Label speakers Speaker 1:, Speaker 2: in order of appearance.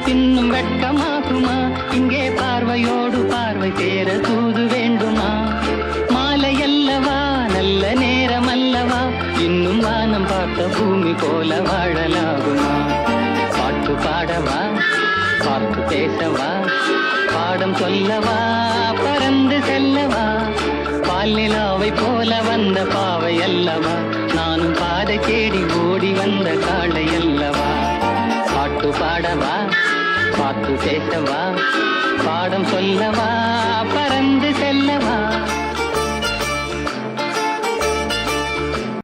Speaker 1: பின்னும் வெட்கமாகுமா? இங்கே பார்வையோடு பார்வை சேர தூது வேண்டுமா? மாலை அல்லவா, நல்ல நேரம் அல்லவா, இன்னும் வானம் பார்த்த பூமி போல வாழலாகுமா? பாட்டு பாடவா, பார்த்து பேசவா, பாடம் சொல்லவா, பறந்து செல்லவா? பால் நிலாவை போல வந்த பாவை அல்லவா, நானும் பாதை தேடி ஓடி வந்த காளை அல்லவா? பாட்டு பாடவா, பார்த்து பேசவா, பாடம் சொல்லவா, பறந்து செல்லவா?